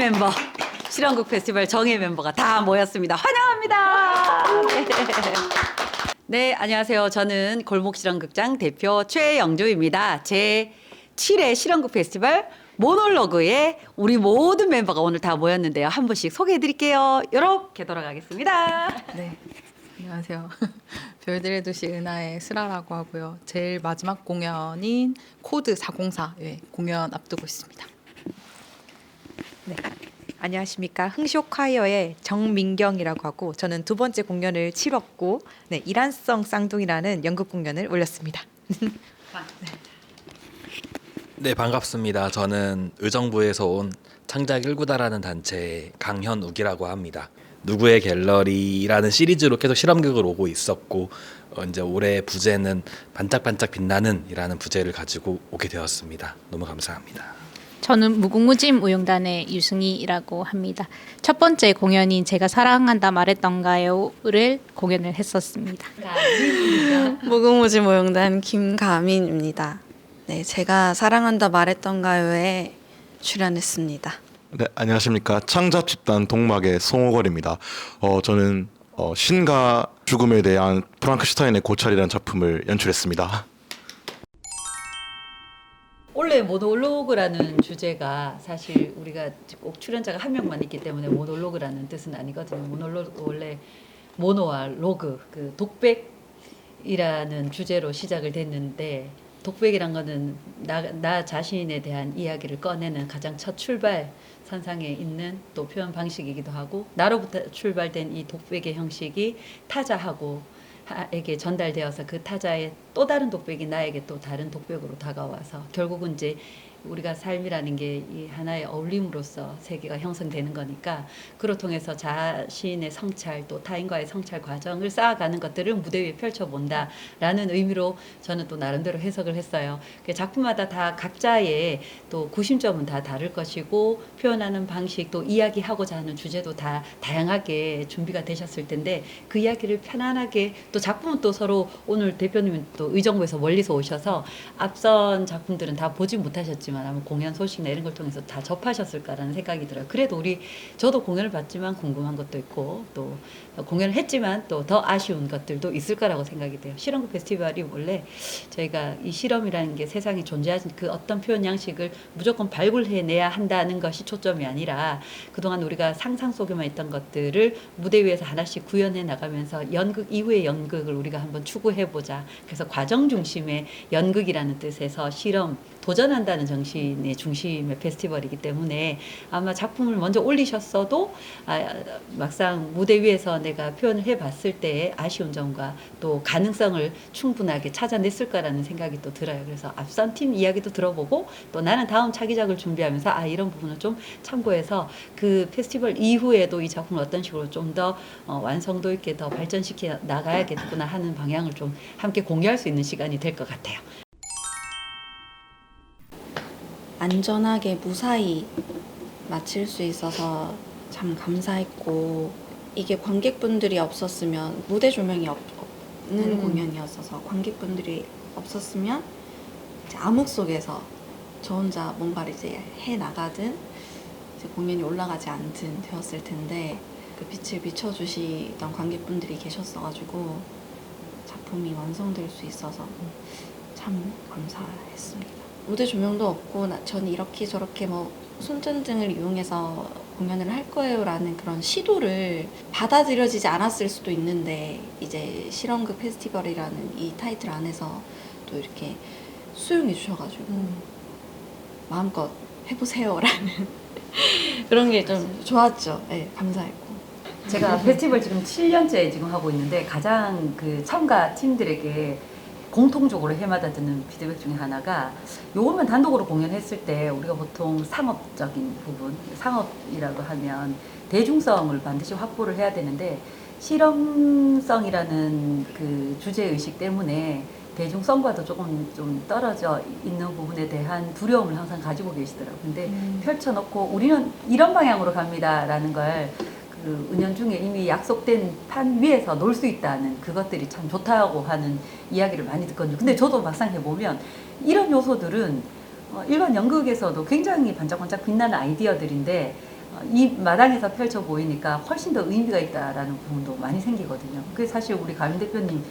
멤버, 실험극 페스티벌 정예 멤버가 다 모였습니다. 환영합니다. 네. 네, 안녕하세요. 저는 골목실험극장 대표 최영조입니다. 제 7회 실험극 페스티벌 모놀로그에 우리 모든 멤버가 오늘 다 모였는데요. 한 분씩 소개해 드릴게요. 이렇게 돌아가겠습니다. 네, 안녕하세요. 별들의 도시 은하의 슬아라고 하고요. 제일 마지막 공연인 코드 404 공연 앞두고 있습니다. 네. 안녕하십니까. 흥쇼콰이어의 정민경이라고 하고 저는 두 번째 공연을 치렀고 이란성 쌍둥이라는 연극 공연을 올렸습니다. 네, 반갑습니다. 저는 의정부에서 온 창작 19다라는 단체의 강현욱이라고 합니다. 누구의 갤러리라는 시리즈로 계속 실험극을 오고 있었고 이제 올해 부제는 반짝반짝 빛나는 이라는 부제를 가지고 오게 되었습니다. 너무 감사합니다. 저는 무궁무진 무용단의 유승희라고 합니다. 첫 번째 공연인 제가 사랑한다 말했던가요를 공연을 했었습니다. 무궁무지 모용단 김가민입니다. 네, 제가 사랑한다 말했던가요에 출연했습니다. 네, 안녕하십니까. 창작 집단 동막의 송호걸입니다. 저는 신과 죽음에 대한 프랑크슈타인의 고찰이라는 작품을 연출했습니다. 원래 모놀로그라는 주제가 사실 우리가 꼭 출연자가 한 명만 있기 때문에 모놀로그라는 뜻은 아니거든요. 모놀로그 원래 모노와 로그, 그 독백이라는 주제로 시작을 됐는데 독백이란 거는 나 자신에 대한 이야기를 꺼내는 가장 첫 출발 선상에 있는 또 표현 방식이기도 하고 나로부터 출발된 이 독백의 형식이 타자하고 에게 전달되어서 그 타자의 또 다른 독백이 나에게 또 다른 독백으로 다가와서 결국은 이제 우리가 삶이라는 게 이 하나의 어울림으로써 세계가 형성되는 거니까 그로 통해서 자신의 성찰 또 타인과의 성찰 과정을 쌓아가는 것들을 무대 위에 펼쳐본다라는 의미로 저는 또 나름대로 해석을 했어요. 작품마다 다 각자의 또 구심점은 다 다를 것이고 표현하는 방식 또 이야기하고자 하는 주제도 다 다양하게 준비가 되셨을 텐데 그 이야기를 편안하게 또 작품은 또 서로 오늘 대표님은 또 의정부에서 멀리서 오셔서 앞선 작품들은 다 보지 못하셨지만 아마 공연 소식이나 이런 걸 통해서 다 접하셨을까라는 생각이 들어요. 그래도 저도 공연을 봤지만 궁금한 것도 있고 또 공연을 했지만 또 더 아쉬운 것들도 있을 거라고 생각이 돼요. 실험극 페스티벌이 원래 저희가 이 실험이라는 게 세상에 존재하는 그 어떤 표현 양식을 무조건 발굴해내야 한다는 것이 초점이 아니라 그동안 우리가 상상 속에만 있던 것들을 무대 위에서 하나씩 구현해 나가면서 연극 이후의 연극을 우리가 한번 추구해보자. 그래서 과정 중심의 연극이라는 뜻에서 실험, 도전한다는 정신의 중심의 페스티벌이기 때문에 아마 작품을 먼저 올리셨어도 막상 무대 위에서 내가 표현을 해봤을 때의 아쉬운 점과 또 가능성을 충분하게 찾아냈을 거라는 생각이 또 들어요. 그래서 앞선 팀 이야기도 들어보고 또 나는 다음 차기작을 준비하면서 이런 부분을 좀 참고해서 그 페스티벌 이후에도 이 작품을 어떤 식으로 좀 더 완성도 있게 더 발전시켜 나가야겠구나 하는 방향을 좀 함께 공유할 수 있는 시간이 될 것 같아요. 안전하게 무사히 마칠 수 있어서 참 감사했고 이게 관객분들이 없었으면 무대 조명이 없는 공연이었어서 관객분들이 없었으면 이제 암흑 속에서 저 혼자 뭔가를 이제 해 나가든 이제 공연이 올라가지 않든 되었을 텐데 그 빛을 비춰주시던 관객분들이 계셨어가지고 작품이 완성될 수 있어서 참 감사했습니다. 무대 조명도 없고 저는 이렇게 저렇게 뭐 손전등을 이용해서 공연을 할 거예요 라는 그런 시도를 받아들여지지 않았을 수도 있는데 이제 실험극 페스티벌이라는 이 타이틀 안에서 또 이렇게 수용해 주셔가지고 마음껏 해보세요 라는 그런 게 좀 좋았죠. 네, 감사했고 제가 페스티벌 지금 7년째 지금 하고 있는데 가장 그 참가 팀들에게 공통적으로 해마다 듣는 피드백 중에 하나가 요거면 단독으로 공연했을 때 우리가 보통 상업적인 부분, 상업이라고 하면 대중성을 반드시 확보를 해야 되는데 실험성이라는 그 주제의식 때문에 대중성과도 조금 좀 떨어져 있는 부분에 대한 두려움을 항상 가지고 계시더라고요. 근데 펼쳐놓고 우리는 이런 방향으로 갑니다라는 걸 그 은연중에 이미 약속된 판 위에서 놀 수 있다는 그것들이 참 좋다고 하는 이야기를 많이 듣거든요. 근데 저도 막상 해보면 이런 요소들은 일반 연극에서도 굉장히 반짝반짝 빛나는 아이디어들인데 이 마당에서 펼쳐 보이니까 훨씬 더 의미가 있다라는 부분도 많이 생기거든요. 그래서 사실 우리 가윤 대표님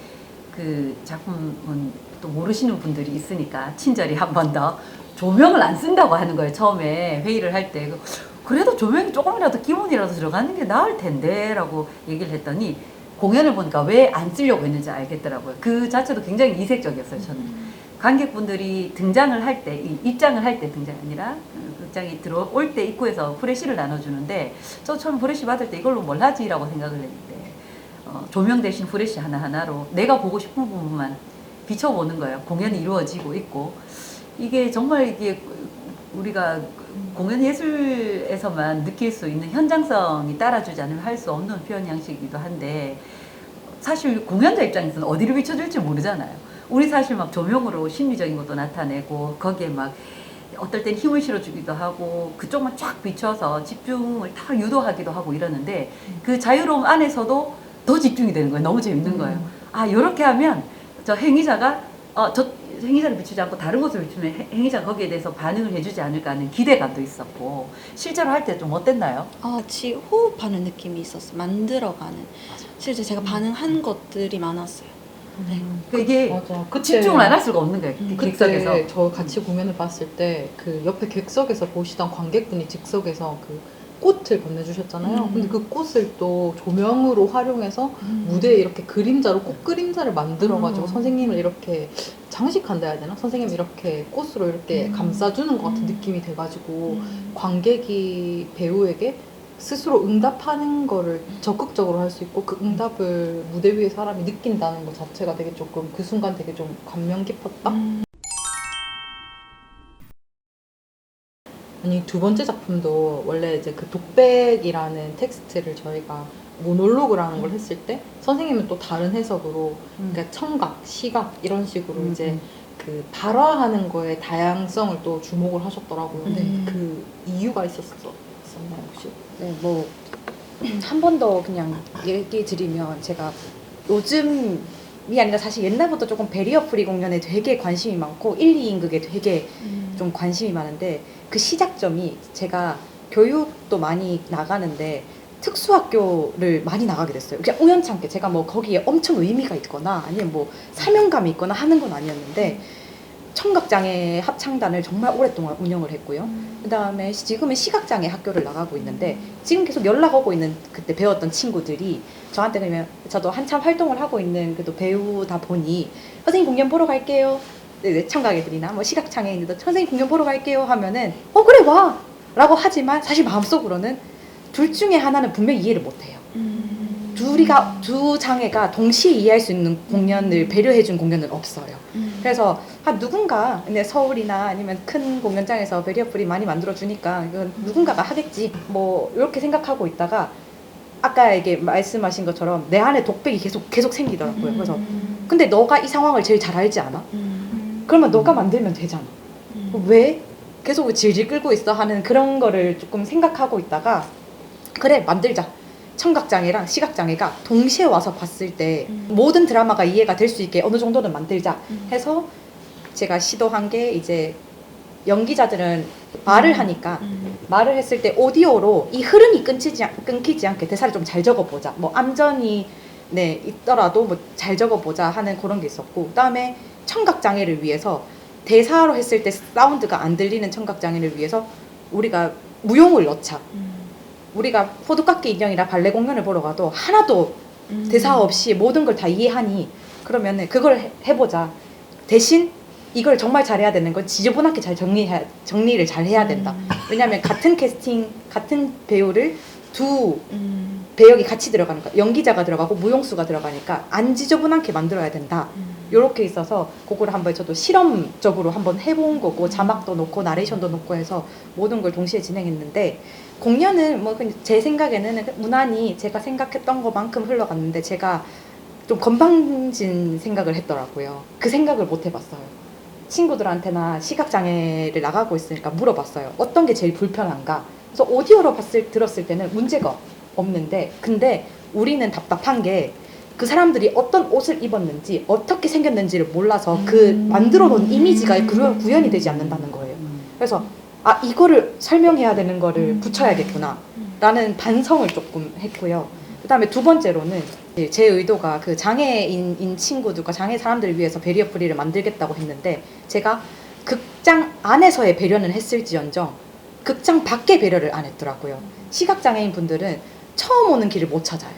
그 작품은 또 모르시는 분들이 있으니까 친절히 한 번 더 조명을 안 쓴다고 하는 거예요. 처음에 회의를 할 때. 그래도 조명이 조금이라도 기본이라도 들어가는 게 나을 텐데 라고 얘기를 했더니 공연을 보니까 왜 안 쓰려고 했는지 알겠더라고요. 그 자체도 굉장히 이색적이었어요. 저는. 관객분들이 등장을 할 때, 입장을 할 때 등장이 아니라 극장에 들어올 때 입구에서 후레쉬를 나눠주는데 저 처음 후레쉬 받을 때 이걸로 뭘 하지라고 생각을 했는데 조명 대신 후레쉬 하나하나로 내가 보고 싶은 부분만 비춰보는 거예요. 공연이 이루어지고 있고 이게 정말 이게 우리가 공연 예술에서만 느낄 수 있는 현장성이 따라주지 않으면 할 수 없는 표현 양식이기도 한데 사실 공연자 입장에서는 어디를 비춰줄지 모르잖아요. 우리 사실 막 조명으로 심리적인 것도 나타내고 거기에 막 어떨 땐 힘을 실어주기도 하고 그쪽만 쫙 비춰서 집중을 다 유도하기도 하고 이러는데 그 자유로움 안에서도 더 집중이 되는 거예요. 너무 재밌는 거예요. 아 이렇게 하면 저 행위자가 저 행위자를 비추지 않고 다른 곳을 비추면 행위자가 거기에 대해서 반응을 해주지 않을까 하는 기대감도 있었고 실제로 할 때 좀 어땠나요? 같이 호흡하는 느낌이 있었어요. 만들어가는. 실제 제가 반응한 것들이 많았어요. 그 이게 맞아. 집중을 안 할 수가 없는 거예요. 객석에서. 그때 저 같이 공연을 봤을 때 그 옆에 객석에서 보시던 관객분이 즉석에서 그 꽃을 건네주셨잖아요. 근데 그 꽃을 또 조명으로 활용해서 무대에 이렇게 그림자로 꽃 그림자를 만들어가지고 선생님을 이렇게 장식한다 해야 되나? 선생님 이렇게 꽃으로 이렇게 감싸주는 것 같은 느낌이 돼가지고 관객이 배우에게 스스로 응답하는 거를 적극적으로 할 수 있고 그 응답을 무대 위에 사람이 느낀다는 것 자체가 되게 조금 그 순간 되게 좀 감명 깊었다? 아니 두 번째 작품도 원래 이제 그 독백이라는 텍스트를 저희가 모놀로그라는 걸 했을 때 선생님은 또 다른 해석으로 그러니까 청각, 시각 이런 식으로 이제 그 발화하는 거에 다양성을 또 주목을 하셨더라고요. 근데 그 이유가 있었나요 혹시? 네, 뭐 한 번 더 그냥 얘기 드리면 제가 요즘이 아니라 사실 옛날부터 조금 베리어 프리 공연에 되게 관심이 많고 1, 2인극에 되게 좀 관심이 많은데 그 시작점이 제가 교육도 많이 나가는데 특수학교를 많이 나가게 됐어요. 그냥 우연찮게 제가 뭐 거기에 엄청 의미가 있거나 아니면 뭐 사명감이 있거나 하는 건 아니었는데 청각장애 합창단을 정말 오랫동안 운영을 했고요. 그 다음에 지금은 시각장애 학교를 나가고 있는데 지금 계속 연락 오고 있는 그때 배웠던 친구들이 저한테 그러면 저도 한참 활동을 하고 있는 그래도 배우다 보니 선생님 공연 보러 갈게요. 네, 청각애들이나 뭐 시각장애인들도 선생님 공연 보러 갈게요 하면은 그래 와 라고 하지만 사실 마음속으로는 둘 중에 하나는 분명히 이해를 못해요. 두 장애가 동시에 이해할 수 있는 공연을 배려해준 공연은 없어요. 그래서 누군가 근데 서울이나 아니면 큰 공연장에서 베리어 프리 많이 만들어주니까 이건 누군가가 하겠지 뭐 이렇게 생각하고 있다가 아까 이게 말씀하신 것처럼 내 안에 독백이 계속 생기더라고요. 그래서 근데 너가 이 상황을 제일 잘 알지 않아? 그러면 너가 만들면 되잖아. 왜 계속 질질 끌고 있어 하는 그런 거를 조금 생각하고 있다가 그래 만들자. 청각장애랑 시각장애가 동시에 와서 봤을 때 모든 드라마가 이해가 될 수 있게 어느 정도는 만들자 해서 제가 시도한 게 이제 연기자들은 말을 하니까 말을 했을 때 오디오로 이 흐름이 끊기지 않게 대사를 좀 잘 적어보자. 뭐 암전이 있더라도 뭐 잘 적어보자 하는 그런 게 있었고 그다음에 청각장애를 위해서 대사로 했을 때 사운드가 안 들리는 청각장애를 위해서 우리가 무용을 넣자. 우리가 호두깎이 인형이나 발레 공연을 보러 가도 하나도 대사 없이 모든 걸 다 이해하니 그러면 그걸 해보자. 대신 이걸 정말 잘해야 되는 건 지저분하게 잘 정리를 잘 해야 된다. 왜냐하면 같은 캐스팅, 같은 배우를 두 배역이 같이 들어가니까 연기자가 들어가고 무용수가 들어가니까 안 지저분하게 만들어야 된다. 이렇게 있어서 그거를 한번 저도 실험적으로 한번 해본 거고 자막도 넣고 나레이션도 넣고 해서 모든 걸 동시에 진행했는데 공연은 뭐 제 생각에는 무난히 제가 생각했던 것만큼 흘러갔는데 제가 좀 건방진 생각을 했더라고요. 그 생각을 못 해봤어요. 친구들한테나 시각장애를 나가고 있으니까 물어봤어요. 어떤 게 제일 불편한가? 그래서 오디오로 들었을 때는 문제가 없는데 근데 우리는 답답한 게 그 사람들이 어떤 옷을 입었는지 어떻게 생겼는지를 몰라서 그 만들어 놓은 이미지가 구현이 되지 않는다는 거예요. 그래서 아 이거를 설명해야 되는 거를 붙여야겠구나 라는 반성을 조금 했고요. 그다음에 두 번째로는 제 의도가 그 장애인인 친구들과 장애 사람들을 위해서 베리어 프리를 만들겠다고 했는데 제가 극장 안에서의 배려는 했을지언정 극장 밖의 배려를 안 했더라고요. 시각장애인 분들은 처음 오는 길을 못 찾아요.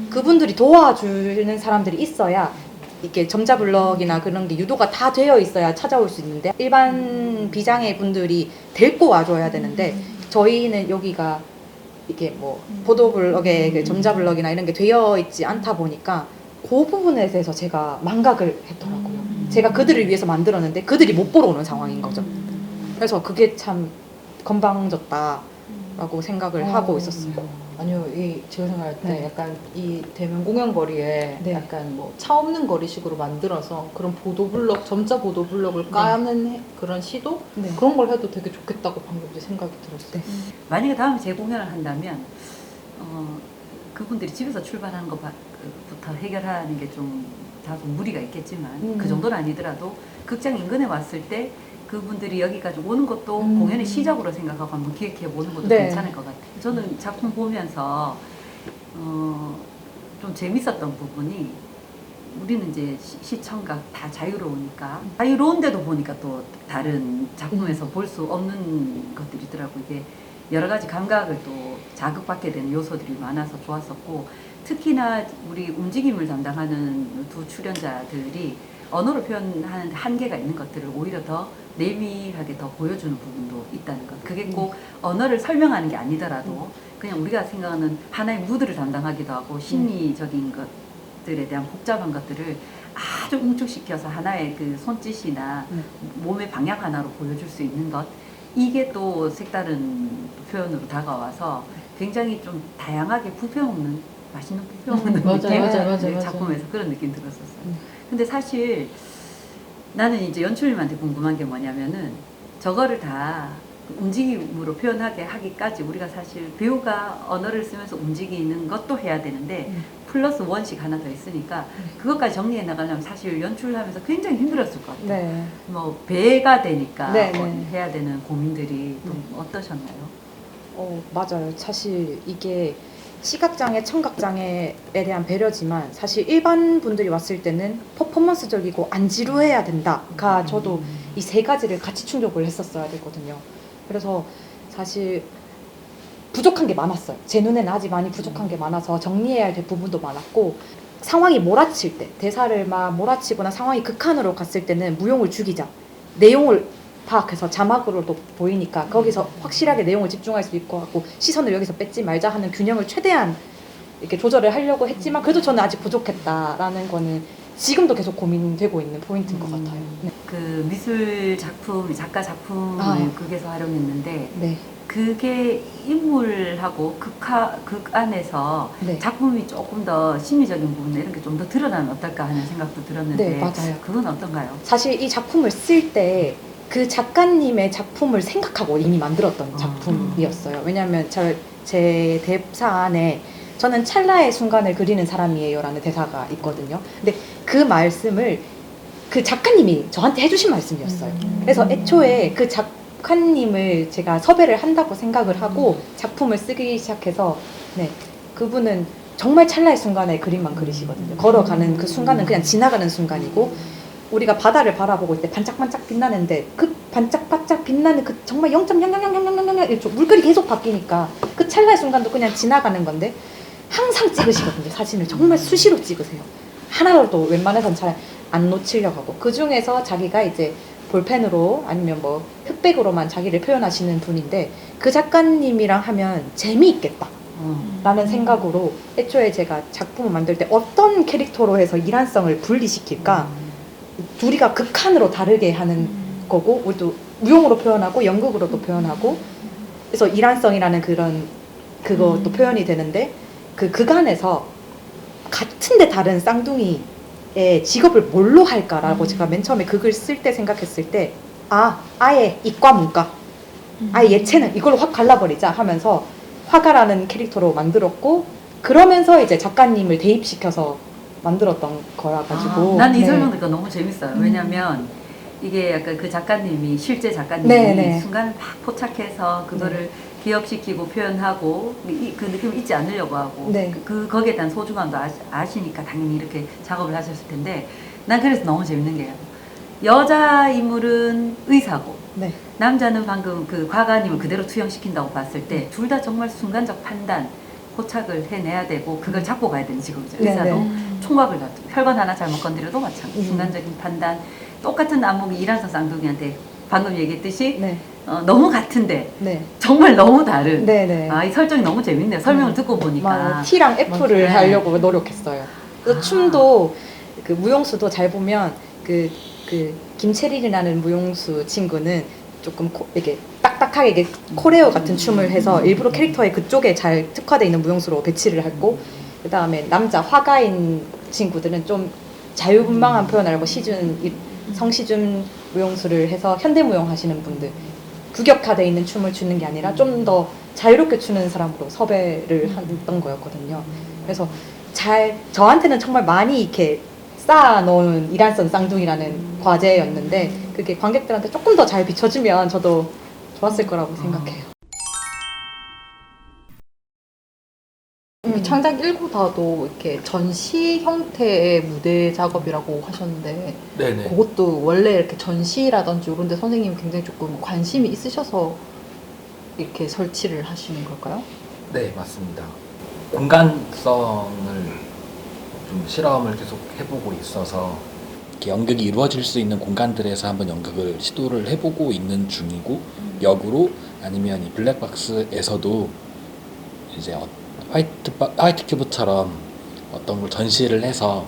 그분들이 도와주는 사람들이 있어야 이렇게 점자블럭이나 그런 게 유도가 다 되어 있어야 찾아올 수 있는데 일반 비장애 분들이 데리고 와줘야 되는데 저희는 여기가 이게 뭐 보도블럭에 그 점자블럭이나 이런 게 되어 있지 않다 보니까 그 부분에 대해서 제가 망각을 했더라고요. 제가 그들을 위해서 만들었는데 그들이 못 보러 오는 상황인 거죠. 그래서 그게 참 건방졌다라고 생각을 하고 있었어요. 아니요, 제가 생각할 때 네. 약간 이 대면 공연 거리에 네. 약간 뭐 차 없는 거리식으로 만들어서 그런 보도블럭, 점자 보도블럭을 까는 그런 시도 네. 그런 걸 해도 되게 좋겠다고 방금 이제 생각이 들었어요. 만약에 다음에 재공연을 한다면 그분들이 집에서 출발하는 것부터 해결하는 게 좀 다소 무리가 있겠지만 그 정도는 아니더라도 극장 인근에 왔을 때 그분들이 여기까지 오는 것도 공연의 시작으로 생각하고 한번 기획해 보는 것도 네. 괜찮을 것 같아요. 저는 작품 보면서 좀 재밌었던 부분이 우리는 이제 시청각 다 자유로우니까 자유로운데도 보니까 또 다른 작품에서 볼 수 없는 것들이더라고요. 이게 여러 가지 감각을 또 자극받게 되는 요소들이 많아서 좋았었고 특히나 우리 움직임을 담당하는 두 출연자들이 언어로 표현하는 한계가 있는 것들을 오히려 더 내밀하게 더 보여주는 부분도 있다는 것. 그게 꼭 언어를 설명하는 게 아니더라도 그냥 우리가 생각하는 하나의 무드를 담당하기도 하고 심리적인 것들에 대한 복잡한 것들을 아주 응축시켜서 하나의 그 손짓이나 몸의 방향 하나로 보여줄 수 있는 것. 이게 또 색다른 표현으로 다가와서 굉장히 좀 다양하게 부벼먹는 맛있는 부벼먹는 느낌 작품에서 그런 느낌 들었었어요. 근데 사실 나는 이제 연출님한테 궁금한 게 뭐냐면은 저거를 다 움직임으로 표현하게 하기까지 우리가 사실 배우가 언어를 쓰면서 움직이는 것도 해야 되는데 플러스 원씩 하나 더 있으니까 그것까지 정리해 나가려면 사실 연출하면서 굉장히 힘들었을 것 같아요. 네. 뭐 배가 되니까 네, 네. 해야 되는 고민들이 좀 어떠셨나요? 맞아요. 사실 이게 시각장애, 청각장애에 대한 배려지만 사실 일반 분들이 왔을 때는 퍼포먼스적이고 안 지루해야 된다가 저도 이 세 가지를 같이 충족을 했었어야 되거든요. 그래서 사실 부족한 게 많았어요. 제 눈에는 아직 많이 부족한 게 많아서 정리해야 될 부분도 많았고 상황이 몰아칠 때 대사를 막 몰아치거나 상황이 극한으로 갔을 때는 무용을 죽이자. 내용을 파악해서 자막으로도 보이니까 거기서 확실하게 내용을 집중할 수 있고 하고 시선을 여기서 뺏지 말자 하는 균형을 최대한 이렇게 조절을 하려고 했지만 그래도 저는 아직 부족했다라는 거는 지금도 계속 고민되고 있는 포인트인 것 같아요. 네. 그 미술 작품, 작가 작품을 극에서 활용했는데 네. 그게 인물하고 극 안에서 네. 작품이 조금 더 심리적인 부분 이런 게 좀 더 드러나면 어떨까 하는 생각도 들었는데 네, 맞아요. 그건 어떤가요? 사실 이 작품을 쓸 때 그 작가님의 작품을 생각하고 이미 만들었던 작품이었어요. 왜냐하면 제 대사 안에 저는 찰나의 순간을 그리는 사람이에요 라는 대사가 있거든요. 근데 그 말씀을 그 작가님이 저한테 해주신 말씀이었어요. 그래서 애초에 그 작가님을 제가 섭외를 한다고 생각을 하고 작품을 쓰기 시작해서 네, 그분은 정말 찰나의 순간에 그림만 그리시거든요. 걸어가는 그 순간은 그냥 지나가는 순간이고 우리가 바다를 바라보고 있을 때 반짝반짝 빛나는데 그 반짝반짝 빛나는 그 정말 0.000000 물결이 계속 바뀌니까 그 찰나의 순간도 그냥 지나가는 건데 항상 찍으시거든요. 사진을 정말 수시로 찍으세요. 하나라도 웬만해선 잘 안 놓치려고 하고 그 중에서 자기가 이제 볼펜으로 아니면 뭐 흑백으로만 자기를 표현하시는 분인데 그 작가님이랑 하면 재미있겠다 라는 생각으로 애초에 제가 작품을 만들 때 어떤 캐릭터로 해서 일관성을 분리시킬까 둘이가 극한으로 다르게 하는 거고 우리도 무용으로 표현하고 연극으로도 표현하고 그래서 일관성이라는 그런 그것도 표현이 되는데 그 극안에서 같은데 다른 쌍둥이의 직업을 뭘로 할까라고 제가 맨 처음에 극을 쓸 때 생각했을 때 아예 이과 문과 아예 예체능 이걸로 확 갈라버리자 하면서 화가라는 캐릭터로 만들었고 그러면서 이제 작가님을 대입시켜서 만들었던 거라 가지고 난 이 네. 설명 듣고 너무 재밌어요. 왜냐면 이게 약간 그 작가님이 실제 작가님이 네. 순간을 막 포착해서 그거를 기억시키고 표현하고 그 느낌을 잊지 않으려고 하고 네. 거기에 대한 소중함도 아시니까 당연히 이렇게 작업을 하셨을 텐데 난 그래서 너무 재밌는 게요. 여자 인물은 의사고 네. 남자는 방금 그 과가님을 그대로 투영시킨다고 봤을 때 둘 다 정말 순간적 판단 포착을 해내야 되고 그걸 잡고 가야 되는 직업이죠. 네, 의사도 네. 총각을 놔도 혈관 하나 잘못 건드려도 마찬가지. 음. 순간적인 판단. 똑같은 안목이 이란선 쌍둥이한테 방금 얘기했듯이 네. 너무 같은데 네. 정말 너무 다른. 네. 네. 이 설정이 너무 재밌네요. 설명을 듣고 보니까. 맞아요. T랑 F를 네. 하려고 노력했어요. 그래서 춤도 그 무용수도 잘 보면 그 김채린이라는 무용수 친구는 조금 이렇게 딱딱하게 이게 코레오 같은 춤을 해서 일부러 캐릭터에 그쪽에 잘 특화되어 있는 무용수로 배치를 했고 그 다음에 남자 화가인 친구들은 좀 자유분방한 표현을 하고 성시준 무용수를 해서 현대무용 하시는 분들 규격화되어 있는 춤을 추는 게 아니라 좀 더 자유롭게 추는 사람으로 섭외를 했던 거였거든요. 그래서 저한테는 정말 많이 이렇게 쌓아놓은 이란선 쌍둥이라는 과제였는데 그게 관객들한테 조금 더 잘 비춰지면 저도 좋았을 거라고 생각해요. 창작 1구다도 이렇게 전시 형태의 무대 작업이라고 하셨는데 네네. 그것도 원래 이렇게 전시라든지 이런 데 선생님이 굉장히 조금 관심이 있으셔서 이렇게 설치를 하시는 걸까요? 네, 맞습니다. 공간성을 좀 실험을 계속 해보고 있어서 이렇게 연극이 이루어질 수 있는 공간들에서 한번 연극을 시도를 해보고 있는 중이고 역으로 아니면 이 블랙박스에서도 이제 화이트 큐브처럼 어떤 걸 전시를 해서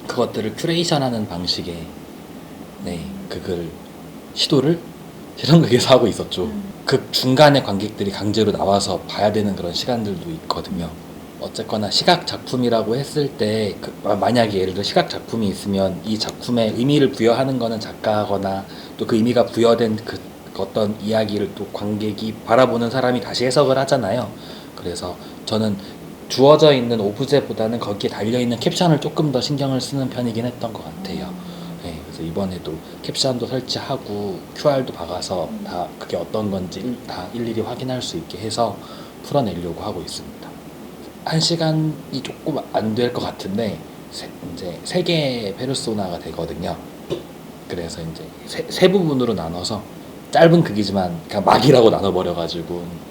그것들을 큐레이션하는 방식의 그걸 시도를 실험극에서 하고 있었죠. 극 중간에 관객들이 강제로 나와서 봐야 되는 그런 시간들도 있거든요. 어쨌거나 시각 작품이라고 했을 때 만약에 예를 들어 시각 작품이 있으면 이 작품에 의미를 부여하는 거는 작가거나 또 그 의미가 부여된 그 어떤 이야기를 또 관객이 바라보는 사람이 다시 해석을 하잖아요. 그래서 저는 주어져 있는 오브제보다는 거기에 달려있는 캡션을 조금 더 신경을 쓰는 편이긴 했던 것 같아요. 네, 그래서 이번에도 캡션도 설치하고 QR도 박아서 다 그게 어떤 건지 다 일일이 확인할 수 있게 해서 풀어내려고 하고 있습니다. 1시간이 조금 안 될 것 같은데 이제 3개의 페르소나가 되거든요. 그래서 이제 세 부분으로 나눠서 짧은 극이지만 그냥 막이라고 나눠버려가지고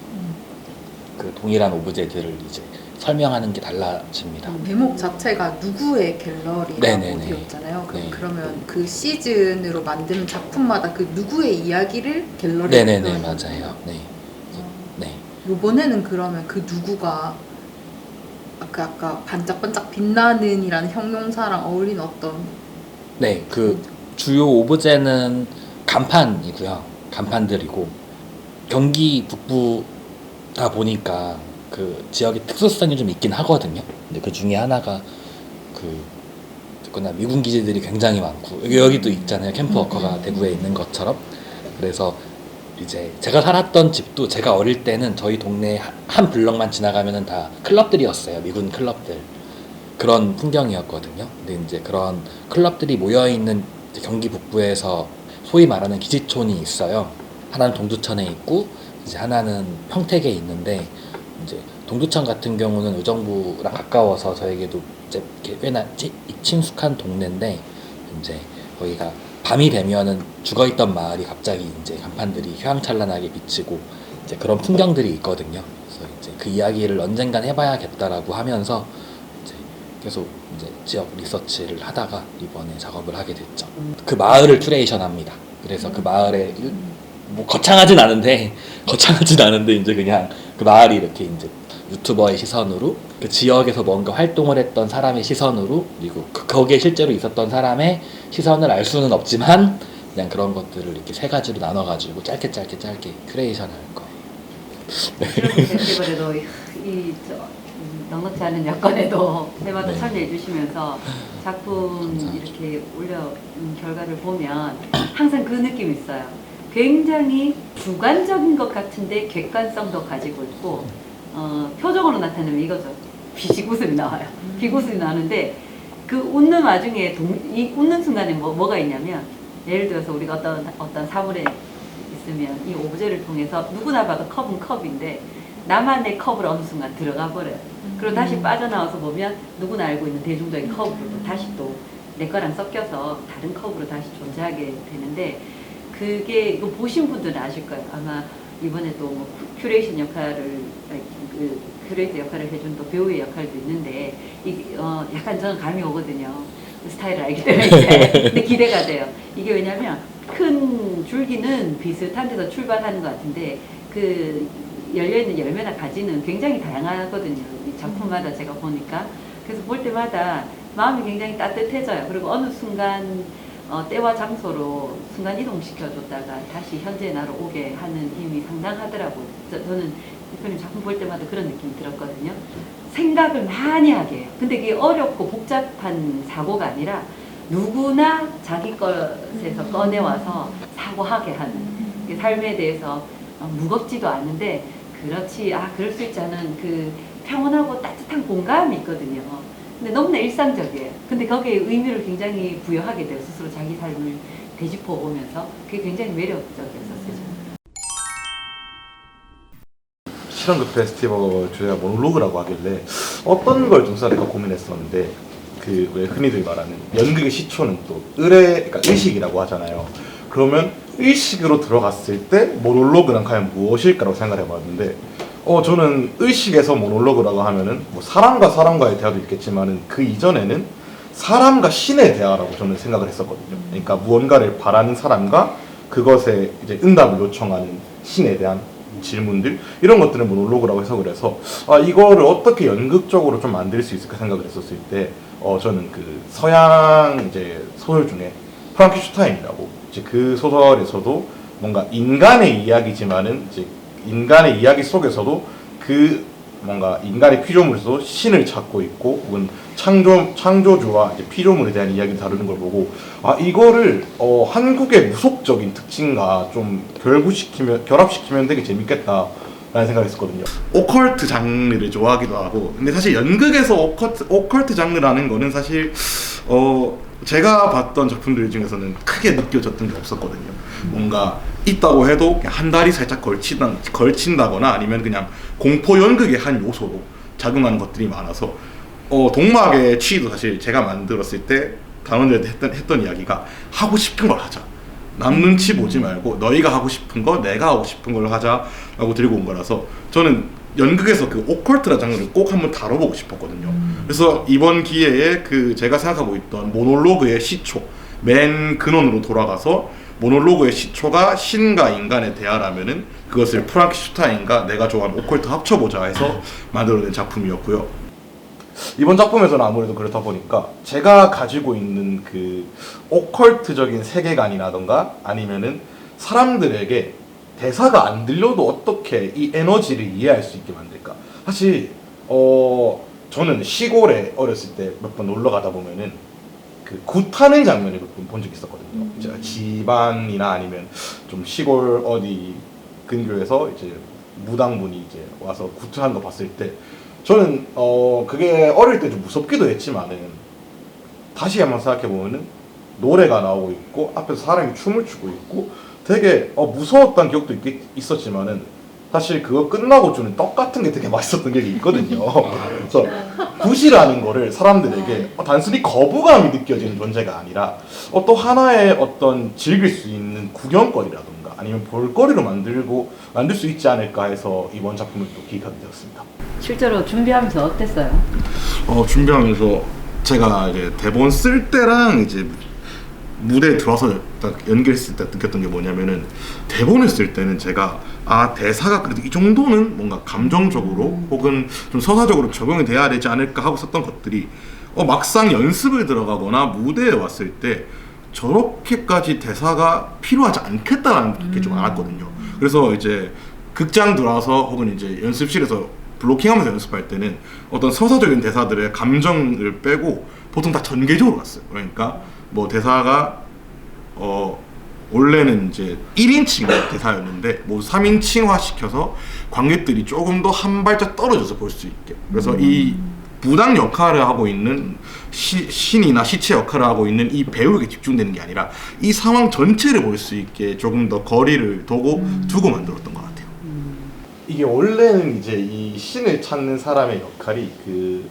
그 동일한 오브제들을 이제 설명하는 게 달라집니다. 대목 자체가 누구의 갤러리라고 네네네. 되었잖아요. 네. 그러면 그 시즌으로 만드는 작품마다 그 누구의 이야기를 갤러리로 네네네, 표현하는 맞아요. 네. 네. 이번에는 그러면 그 누구가 아까 반짝반짝 빛나는이라는 형용사랑 어울리는 어떤 네, 그 주요 오브제는 간판이고요. 간판들이고 경기 북부다 보니까 그 지역의 특수성이 좀 있긴 하거든요. 근데 그 중에 하나가 그나 미군 기지들이 굉장히 많고 여기도 있잖아요. 캠프워커가 대구에 있는 것처럼. 그래서 이제 제가 살았던 집도 제가 어릴 때는 저희 동네 한 블럭만 지나가면은 다 클럽들이었어요. 미군 클럽들. 그런 풍경이었거든요. 근데 이제 그런 클럽들이 모여 있는 경기 북부에서 소위 말하는 기지촌이 있어요. 하나는 동두천에 있고 이제 하나는 평택에 있는데 이제 동두천 같은 경우는 의정부랑 가까워서 저에게도 이제 꽤나 친숙한 동네인데 이제 거기가 밤이 되면은 죽어있던 마을이 갑자기 이제 간판들이 휘황찬란하게 비치고 이제 그런 풍경들이 있거든요. 그래서 이제 그 이야기를 언젠간 해봐야겠다라고 하면서 이제 계속 이제 지역 리서치를 하다가 이번에 작업을 하게 됐죠. 그 마을을 큐레이션합니다. 그래서 그 마을에 뭐 거창하진 않은데 이제 그냥 그 마을이 이렇게 이제 유튜버의 시선으로 그 지역에서 뭔가 활동을 했던 사람의 시선으로 그리고 거기에 실제로 있었던 사람의 시선을 알 수는 없지만 그냥 그런 것들을 이렇게 3가지로 나눠가지고 짧게 큐레이션 할 거예요. 그래도 넉넉지 않은 여건에도 대마다 네. 참여해 주시면서 작품 감사합니다. 이렇게 올려 결과를 보면 항상 그 느낌이 있어요. 굉장히 주관적인 것 같은데 객관성도 가지고 있고 표정으로 나타내면 이거죠. 비식웃음이 나와요. 비웃음이 나는데 그 웃는 와중에 이 웃는 순간에 뭐가 있냐면 예를 들어서 우리가 어떤 사물에 있으면 이 오브제를 통해서 누구나 봐도 컵은 컵인데 나만의 컵을 어느 순간 들어가 버려요. 그리고 다시 빠져나와서 보면 누구나 알고 있는 대중적인 컵으로 다시 또 내 거랑 섞여서 다른 컵으로 다시 존재하게 되는데, 그게 이거 보신 분들은 아실 거예요. 아마 이번에 또 뭐 큐레이션 역할을 그 큐레이터 역할을 해준 또 배우의 역할도 있는데 약간 저는 감이 오거든요. 그 스타일을 알기 때문에 이제. 근데 기대가 돼요. 이게 왜냐면 큰 줄기는 비슷한 데서 출발하는 것 같은데 그 열려있는 열매나 가지는 굉장히 다양하거든요. 이 작품마다 제가 보니까. 그래서 볼 때마다 마음이 굉장히 따뜻해져요. 그리고 어느 순간 때와 장소로 순간 이동시켜줬다가 다시 현재 나로 오게 하는 힘이 상당하더라고요. 저는 대표님 작품 볼 때마다 그런 느낌이 들었거든요. 생각을 많이 하게 해요. 근데 그게 어렵고 복잡한 사고가 아니라 누구나 자기 것에서 꺼내와서 사고하게 하는, 삶에 대해서 무겁지도 않은데 그렇지, 그럴 수 있지 않은 그 평온하고 따뜻한 공감이 있거든요. 근데 너무나 일상적이에요. 근데 거기에 의미를 굉장히 부여하게 돼요. 스스로 자기 삶을 되짚어 보면서. 그게 굉장히 매력적이었었어요. 실험극 페스티벌 주제가 모놀로그라고 하길래 어떤 걸 좀 써야 될까 고민했었는데, 그 왜 흔히들 말하는 연극의 시초는 또 그러니까 의식이라고 하잖아요. 그러면 의식으로 들어갔을 때 모놀로그는 과연 무엇일까라고 생각을 해봤는데, 저는 의식에서 모놀로그라고 하면은 뭐 사람과 사람과의 대화도 있겠지만은 그 이전에는 사람과 신의 대화라고 저는 생각을 했었거든요. 그러니까 무언가를 바라는 사람과 그것에 이제 응답을 요청하는 신에 대한 질문들, 이런 것들을 모놀로그라고 해석을 해서 이거를 어떻게 연극적으로 좀 만들 수 있을까 생각을 했었을 때 저는 그 서양 이제 소설 중에 프랑켄슈타인이라고, 이제 그 소설에서도 뭔가 인간의 이야기지만은 이제 인간의 이야기 속에서도 그 뭔가 인간의 피조물에서 신을 찾고 있고, 혹은 창조주와 이제 피조물에 대한 이야기를 다루는 걸 보고 이거를 한국의 무속적인 특징과 좀 결합시키면 되게 재밌겠다라는 생각을 했었거든요. 오컬트 장르를 좋아하기도 하고, 근데 사실 연극에서 오컬트 장르라는 거는 사실 제가 봤던 작품들 중에서는 크게 느껴졌던 게 없었거든요. 뭔가 있다고 해도 그냥 한 다리 살짝 걸친다거나 아니면 그냥 공포 연극의 한 요소로 작용하는 것들이 많아서 동막의 취지도 사실 제가 만들었을 때 단원들한테 했던 이야기가 하고 싶은 걸 하자. 남 눈치 보지 말고 너희가 하고 싶은 거, 내가 하고 싶은 걸 하자라고 들고 온 거라서 저는 연극에서 그 오컬트라 장르를 꼭 한번 다뤄보고 싶었거든요. 그래서 이번 기회에 그 제가 생각하고 있던 모놀로그의 시초, 맨 근원으로 돌아가서 모놀로그의 시초가 신과 인간의 대화라면은 그것을 프랑켄슈타인과 내가 좋아하는 오컬트 합쳐보자 해서 만들어낸 작품이었고요. 이번 작품에서는 아무래도 그렇다 보니까 제가 가지고 있는 그 오컬트적인 세계관이라던가 아니면은 사람들에게 대사가 안 들려도 어떻게 이 에너지를 이해할 수 있게 만들까. 사실 저는 시골에 어렸을 때 몇 번 놀러 가다 보면은 그 굿하는 장면을 본 적이 있었거든요. 제가 집안이나 아니면 좀 시골 어디 근교에서 이제 무당분이 이제 와서 굿하는 거 봤을 때 저는 그게 어릴 때 좀 무섭기도 했지만은 다시 한번 생각해 보면은 노래가 나오고 있고 앞에서 사람이 춤을 추고 있고 되게 무서웠던 기억도 있었지만은 사실 그거 끝나고 주는 떡 같은 게 되게 맛있었던 기억이 있거든요. 그래서 굿이라는 거를 사람들에게 단순히 거부감이 느껴지는 존재가 아니라 또 하나의 어떤 즐길 수 있는 구경거리라든가 아니면 볼거리로 만들 수 있지 않을까 해서 이번 작품을 또 기획하게 되었습니다. 실제로 준비하면서 어땠어요? 준비하면서 제가 이제 대본 쓸 때랑 이제 무대에 들어와서 딱 연기했을 때 느꼈던 게 뭐냐면은 대본을 쓸 때는 제가 대사가 그래도 이 정도는 뭔가 감정적으로 혹은 좀 서사적으로 적용이 돼야 되지 않을까 하고 썼던 것들이 막상 연습을 들어가거나 무대에 왔을 때 저렇게까지 대사가 필요하지 않겠다라는 게 좀 많았거든요. 그래서 이제 극장 들어와서 혹은 이제 연습실에서 블로킹하면서 연습할 때는 어떤 서사적인 대사들의 감정을 빼고 보통 다 전개적으로 갔어요. 그러니까 뭐 대사가 원래는 이제 1인칭 대사였는데 뭐 3인칭화 시켜서 관객들이 조금 더 한 발짝 떨어져서 볼 수 있게. 그래서 이 무당 역할을 하고 있는 신이나 시체 역할을 하고 있는 이 배우에게 집중되는 게 아니라 이 상황 전체를 볼 수 있게 조금 더 거리를 두고 만들었던 것 같아요. 이게 원래는 이제 이 신을 찾는 사람의 역할이 그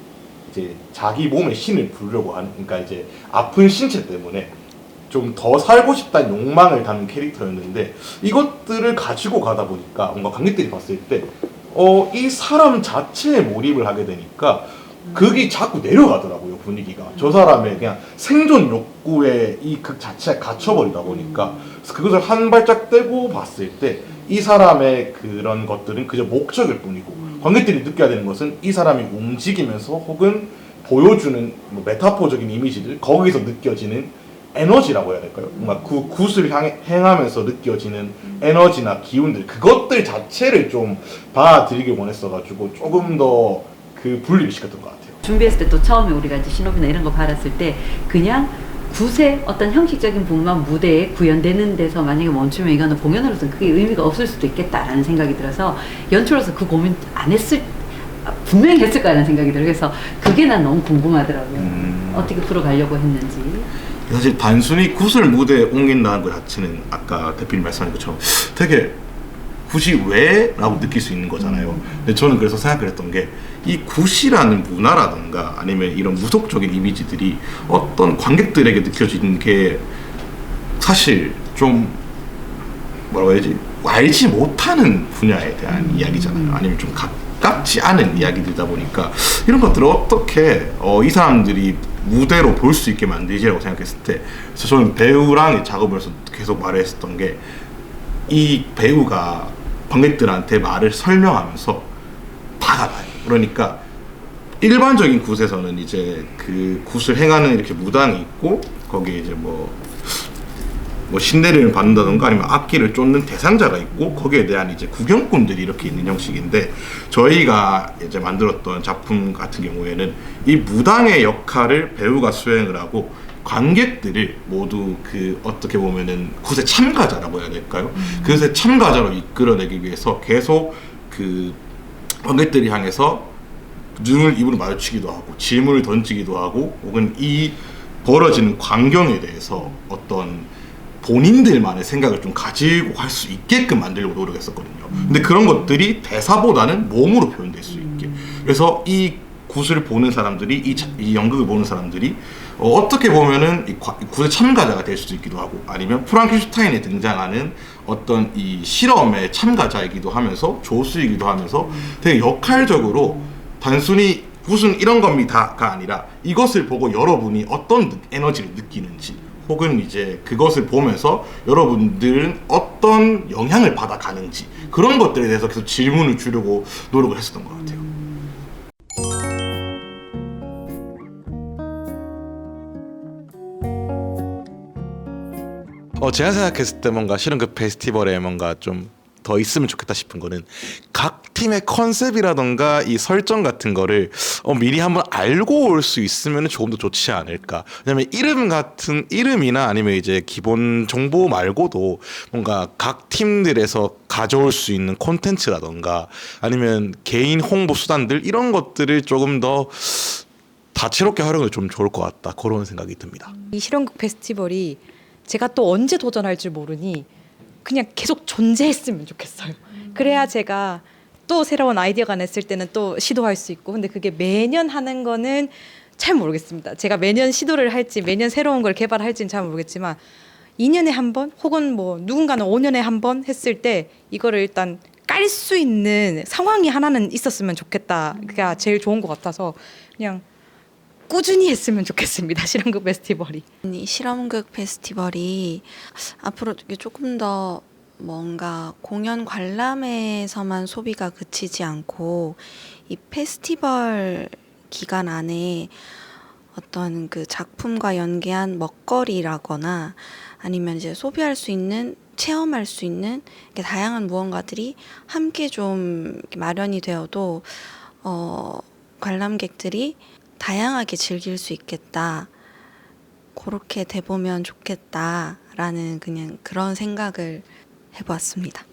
이제 자기 몸에 신을 부르려고 하는, 그러니까 이제 아픈 신체 때문에 좀 더 살고 싶다는 욕망을 담은 캐릭터였는데, 이것들을 가지고 가다 보니까 뭔가 관객들이 봤을 때 이 사람 자체에 몰입을 하게 되니까 그게 자꾸 내려가더라고요, 분위기가. 저 사람의 그냥 생존 욕구에 이 극 자체가 갇혀버리다 보니까 그것을 한 발짝 떼고 봤을 때 이 사람의 그런 것들은 그저 목적일 뿐이고, 관객들이 느껴야 되는 것은 이 사람이 움직이면서 혹은 보여주는 뭐 메타포적인 이미지들, 거기서 느껴지는 에너지라고 해야 될까요? 뭔가 그 굿을 행하면서 느껴지는 에너지나 기운들, 그것들 자체를 좀 받아들이길 원했어가지고 조금 더 그 분리를 시켰던 것 같아요. 준비했을 때 또 처음에 우리가 이제 신호비나 이런 거 받았을 때 그냥 굿의 어떤 형식적인 부분만 무대에 구현되는 데서 만약에 멈추면 이거는 공연으로서는 그게 의미가 없을 수도 있겠다라는 생각이 들어서 연출로서 그 고민 안 했을, 분명히 했을 거라는 생각이 들어요. 그래서 그게 난 너무 궁금하더라고요. 어떻게 풀어가려고 했는지. 사실 단순히 굿을 무대에 옮긴다는 것 자체는 아까 대표님 말씀하신 것처럼 되게 굿이 왜? 라고 느낄 수 있는 거잖아요. 근데 저는 그래서 생각을 했던 게 이 굿이라는 문화라든가 아니면 이런 무속적인 이미지들이 어떤 관객들에게 느껴지는 게 사실 좀 뭐라고 해야지, 알지 못하는 분야에 대한 이야기잖아요. 아니면 좀 가깝지 않은 이야기들이다 보니까 이런 것들을 어떻게 이 사람들이 무대로 볼 수 있게 만들지라고 생각했을 때, 그래서 저는 배우랑 작업을 해서 계속 말을 했었던 게, 이 배우가 관객들한테 말을 설명하면서 다가가요. 그러니까 일반적인 굿에서는 이제 그 굿을 행하는 이렇게 무당이 있고, 거기에 이제 뭐 신내림을 받는다던가 아니면 악기를 쫓는 대상자가 있고, 거기에 대한 이제 구경꾼들이 이렇게 있는 형식인데, 저희가 이제 만들었던 작품 같은 경우에는 이 무당의 역할을 배우가 수행을 하고 관객들을 모두 그 어떻게 보면은 굿의 참가자라고 해야 될까요? 그것의 참가자로 이끌어내기 위해서 계속 그 관객들이 향해서 눈을 입으로 마주치기도 하고 질문을 던지기도 하고, 혹은 이 벌어지는 광경에 대해서 어떤 본인들만의 생각을 좀 가지고 갈 수 있게끔 만들려고 노력했었거든요. 근데 그런 것들이 대사보다는 몸으로 표현될 수 있게. 그래서 이 굿을 보는 사람들이, 이 연극을 보는 사람들이 어떻게 보면은 이 굿의 참가자가 될 수도 있기도 하고, 아니면 프랑켄슈타인에 등장하는 어떤 이 실험의 참가자이기도 하면서 조수이기도 하면서 되게 역할적으로 단순히 굿은 이런 겁니다가 아니라 이것을 보고 여러분이 어떤 에너지를 느끼는지, 혹은 이제 그것을 보면서 여러분들은 어떤 영향을 받아가는지, 그런 것들에 대해서 계속 질문을 주려고 노력을 했었던 것 같아요. 제가 생각했을 때 뭔가 실은 그 페스티벌에 뭔가 좀 더 있으면 좋겠다 싶은 거는, 각 팀의 컨셉이라던가 이 설정 같은 거를 미리 한번 알고 올 수 있으면 조금 더 좋지 않을까. 왜냐면 이름이나 아니면 이제 기본 정보 말고도 뭔가 각 팀들에서 가져올 수 있는 콘텐츠라던가 아니면 개인 홍보 수단들, 이런 것들을 조금 더 다채롭게 활용해도 좀 좋을 것 같다, 그런 생각이 듭니다. 이 실험극 페스티벌이 제가 또 언제 도전할 줄 모르니 그냥 계속 존재했으면 좋겠어요. 그래야 제가 또 새로운 아이디어가 냈을 때는 또 시도할 수 있고. 근데 그게 매년 하는 거는 잘 모르겠습니다. 제가 매년 시도를 할지 매년 새로운 걸 개발할지는 잘 모르겠지만 2년에 한 번 혹은 뭐 누군가는 5년에 한 번 했을 때 이거를 일단 깔 수 있는 상황이 하나는 있었으면 좋겠다. 그게 제일 좋은 것 같아서 그냥 꾸준히 했으면 좋겠습니다. 실험극 페스티벌이. 이 실험극 페스티벌이 앞으로 조금 더 뭔가 공연 관람에서만 소비가 그치지 않고 이 페스티벌 기간 안에 어떤 그 작품과 연계한 먹거리라거나 아니면 이제 소비할 수 있는, 체험할 수 있는 다양한 무언가들이 함께 좀 마련이 되어도 관람객들이 다양하게 즐길 수 있겠다, 그렇게 돼보면 좋겠다라는 그냥 그런 생각을 해보았습니다.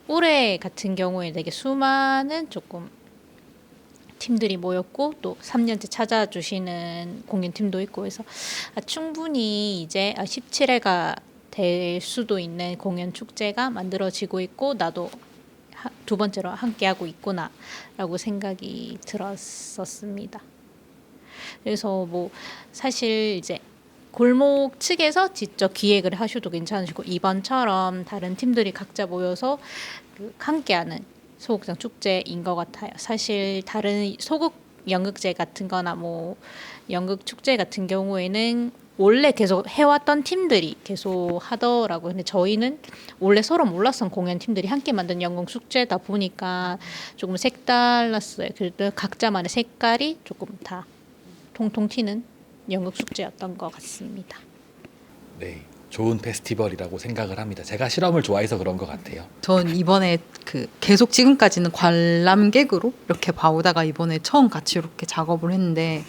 올해 같은 경우에 되게 수많은 조금 팀들이 모였고 또 3년째 찾아주시는 공연팀도 있고 해서 충분히 이제 17회가 될 수도 있는 공연 축제가 만들어지고 있고 나도 두 번째로 함께하고 있구나라고 생각이 들었었습니다. 그래서 뭐 사실 이제 골목 측에서 직접 기획을 하셔도 괜찮으시고 이번처럼 다른 팀들이 각자 모여서 함께하는 소극장 축제인 것 같아요. 사실 다른 소극 연극제 같은 거나 뭐 연극 축제 같은 경우에는 원래 계속 해왔던 팀들이 계속 하더라고요. 근데 저희는 원래 서로 몰랐던 공연 팀들이 함께 만든 연극 축제다 보니까 조금 색달랐어요. 그래도 각자만의 색깔이 조금 다 통통 튀는 연극 축제였던 것 같습니다. 네, 좋은 페스티벌이라고 생각을 합니다. 제가 실험을 좋아해서 그런 것 같아요. 전 이번에 계속 지금까지는 관람객으로 이렇게 봐오다가 이번에 처음 같이 이렇게 작업을 했는데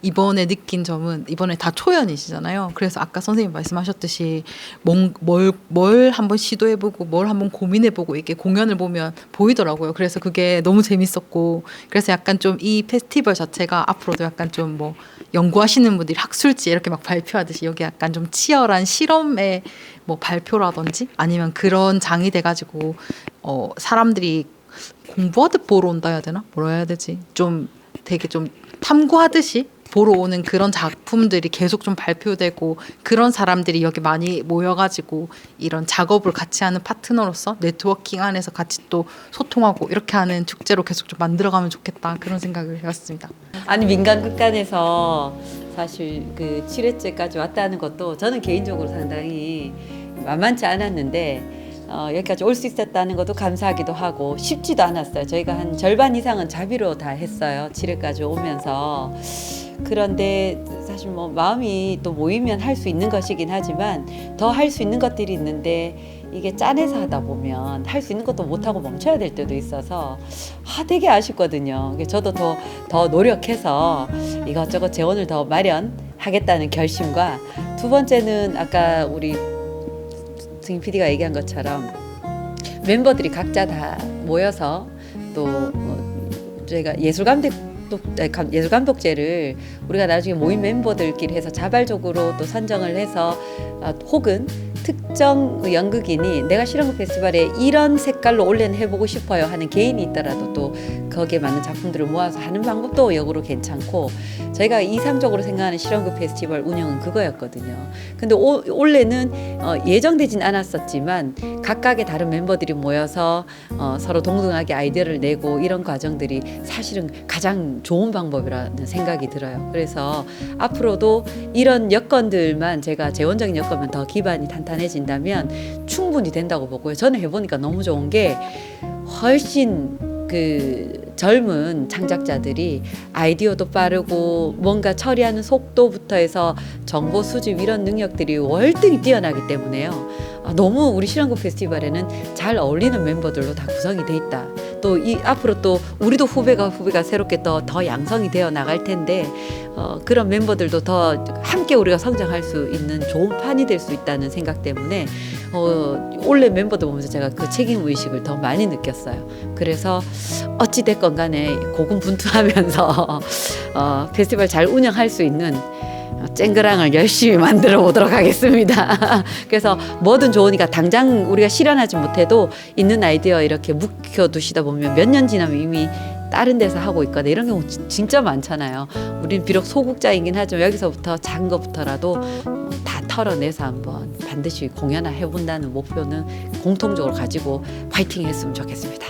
이번에 느낀 점은 이번에 다 초연이시잖아요. 그래서 아까 선생님 말씀하셨듯이 뭘 한번 시도해보고 뭘 한번 고민해보고 이게 공연을 보면 보이더라고요. 그래서 그게 너무 재밌었고 그래서 약간 좀 이 페스티벌 자체가 앞으로도 약간 좀 뭐 연구하시는 분들이 학술지 이렇게 막 발표하듯이 여기 약간 좀 치열한 실험의 뭐 발표라든지 아니면 그런 장이 돼가지고 사람들이 공부하듯 보러 온다 해야 되나? 뭐라 해야 되지? 좀 되게 좀 탐구하듯이 보러 오는 그런 작품들이 계속 좀 발표되고 그런 사람들이 여기 많이 모여가지고 이런 작업을 같이 하는 파트너로서 네트워킹 안에서 같이 또 소통하고 이렇게 하는 축제로 계속 좀 만들어가면 좋겠다 그런 생각을 해봤습니다. 아니 민간극단에서 사실 7회째까지 왔다는 것도 저는 개인적으로 상당히 만만치 않았는데 여기까지 올 수 있었다는 것도 감사하기도 하고 쉽지도 않았어요. 저희가 한 절반 이상은 자비로 다 했어요. 7회까지 오면서. 그런데 사실 뭐 마음이 또 모이면 할 수 있는 것이긴 하지만 더 할 수 있는 것들이 있는데 이게 짠해서 하다 보면 할 수 있는 것도 못하고 멈춰야 될 때도 있어서 되게 아쉽거든요. 저도 더 노력해서 이것저것 재원을 더 마련하겠다는 결심과 두 번째는 아까 우리 승희 PD가 얘기한 것처럼 멤버들이 각자 다 모여서 또 저희가 예술감독제를 우리가 나중에 모인 멤버들끼리 해서 자발적으로 또 선정을 해서 혹은 특정 연극인이 내가 실험극 페스티벌에 이런 색깔로 올해는 해보고 싶어요 하는 개인이 있더라도 또 거기에 맞는 작품들을 모아서 하는 방법도 역으로 괜찮고 저희가 이상적으로 생각하는 실험극 페스티벌 운영은 그거였거든요. 근데 올해는 예정되진 않았었지만 각각의 다른 멤버들이 모여서 서로 동등하게 아이디어를 내고 이런 과정들이 사실은 가장 좋은 방법이라는 생각이 들어요. 그래서 앞으로도 이런 여건들만 제가 재원적인 여건만 더 기반이 탄탄해진다면 충분히 된다고 보고요. 저는 해보니까 너무 좋은 게 훨씬 젊은 창작자들이 아이디어도 빠르고 뭔가 처리하는 속도부터 해서 정보 수집 이런 능력들이 월등히 뛰어나기 때문에요. 너무 우리 실험극 페스티벌에는 잘 어울리는 멤버들로 다 구성이 돼 있다. 또 앞으로 또 우리도 후배가 새롭게 더 양성이 되어 나갈 텐데 그런 멤버들도 더 함께 우리가 성장할 수 있는 좋은 판이 될 수 있다는 생각 때문에 올해 멤버들 보면서 제가 그 책임 의식을 더 많이 느꼈어요. 그래서 어찌 됐건 간에 고군분투하면서 페스티벌 잘 운영할 수 있는 쨍그랑을 열심히 만들어 보도록 하겠습니다. 그래서 뭐든 좋으니까 당장 우리가 실현하지 못해도 있는 아이디어 이렇게 묵혀두시다 보면 몇 년 지나면 이미 다른 데서 하고 있거나 이런 경우 진짜 많잖아요. 우린 비록 소극자이긴 하지만 여기서부터 작은 것부터라도 다 털어내서 한번 반드시 공연을 해본다는 목표는 공통적으로 가지고 파이팅 했으면 좋겠습니다.